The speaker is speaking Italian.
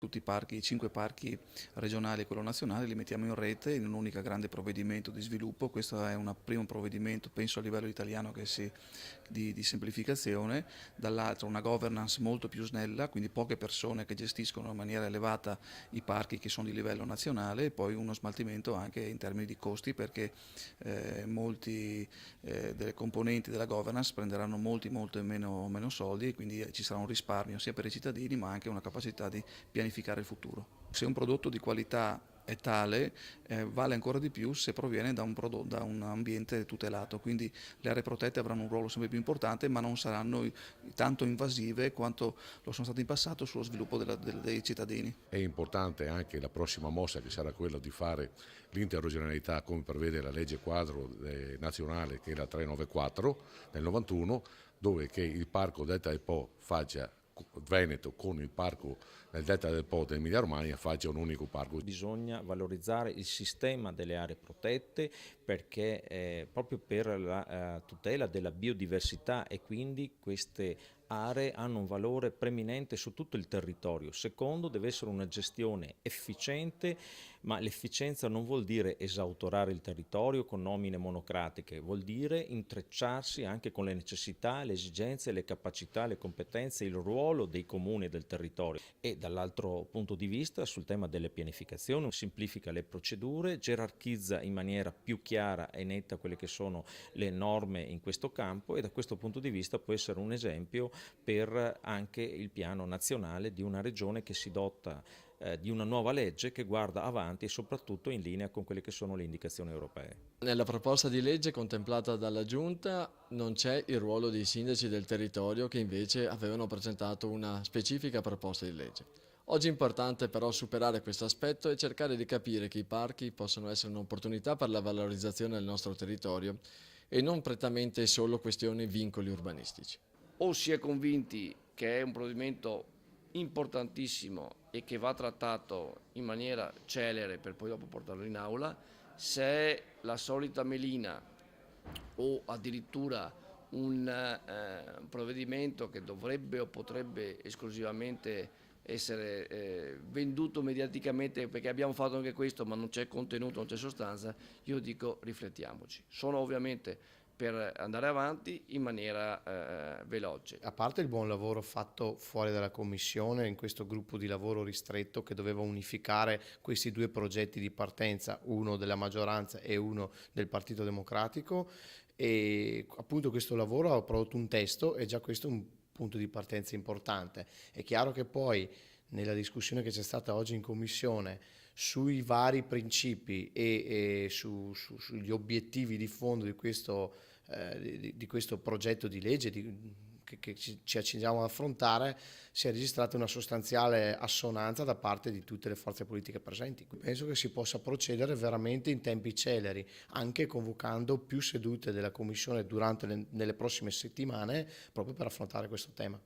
tutti i parchi, i 5 parchi regionali e quello nazionale li mettiamo in rete in un unico grande provvedimento di sviluppo. Questo è un primo provvedimento, penso a livello italiano, di semplificazione, dall'altro una governance molto più snella, quindi poche persone che gestiscono in maniera elevata i parchi che sono di livello nazionale, e poi uno smaltimento anche in termini di costi, perché molti delle componenti della governance prenderanno molto meno soldi, e quindi ci sarà un risparmio sia per i cittadini ma anche una capacità di pianificare il futuro. Se un prodotto di qualità è tale, vale ancora di più se proviene da un ambiente tutelato, quindi le aree protette avranno un ruolo sempre più importante, ma non saranno tanto invasive quanto lo sono state in passato sullo sviluppo dei cittadini. È importante anche la prossima mossa, che sarà quella di fare l'interregionalità come prevede la legge quadro nazionale, che è la 394 del 91, dove che il parco Delta del Po faccia Veneto con il parco del Delta del Po dell'Emilia Romagna faccia un unico parco. Bisogna valorizzare il sistema delle aree protette, perché proprio per la tutela della biodiversità, e quindi queste aree hanno un valore preminente su tutto il territorio. Secondo, deve essere una gestione efficiente, ma l'efficienza non vuol dire esautorare il territorio con nomine monocratiche, vuol dire intrecciarsi anche con le necessità, le esigenze, le capacità, le competenze, il ruolo dei comuni e del territorio. E dall'altro punto di vista, sul tema delle pianificazioni, semplifica le procedure, gerarchizza in maniera più chiara e netta quelle che sono le norme in questo campo, e da questo punto di vista può essere un esempio per anche il piano nazionale di una regione che si dota di una nuova legge che guarda avanti e soprattutto in linea con quelle che sono le indicazioni europee. Nella proposta di legge contemplata dalla Giunta non c'è il ruolo dei sindaci del territorio, che invece avevano presentato una specifica proposta di legge. Oggi è importante però superare questo aspetto e cercare di capire che i parchi possono essere un'opportunità per la valorizzazione del nostro territorio e non prettamente solo questioni vincoli urbanistici. O si è convinti che è un provvedimento importantissimo e che va trattato in maniera celere per poi dopo portarlo in aula, se è la solita melina o addirittura un provvedimento che dovrebbe o potrebbe esclusivamente essere venduto mediaticamente perché abbiamo fatto anche questo ma non c'è contenuto, non c'è sostanza, io dico riflettiamoci. Sono ovviamente per andare avanti in maniera veloce. A parte il buon lavoro fatto fuori dalla Commissione in questo gruppo di lavoro ristretto che doveva unificare questi due progetti di partenza, uno della maggioranza e uno del Partito Democratico, e appunto questo lavoro ha prodotto un testo e già questo è un punto di partenza importante. È chiaro che poi nella discussione che c'è stata oggi in Commissione sui vari principi e sugli obiettivi di fondo di questo progetto di legge che ci accingiamo ad affrontare, si è registrata una sostanziale assonanza da parte di tutte le forze politiche presenti. Penso che si possa procedere veramente in tempi celeri, anche convocando più sedute della Commissione nelle prossime settimane proprio per affrontare questo tema.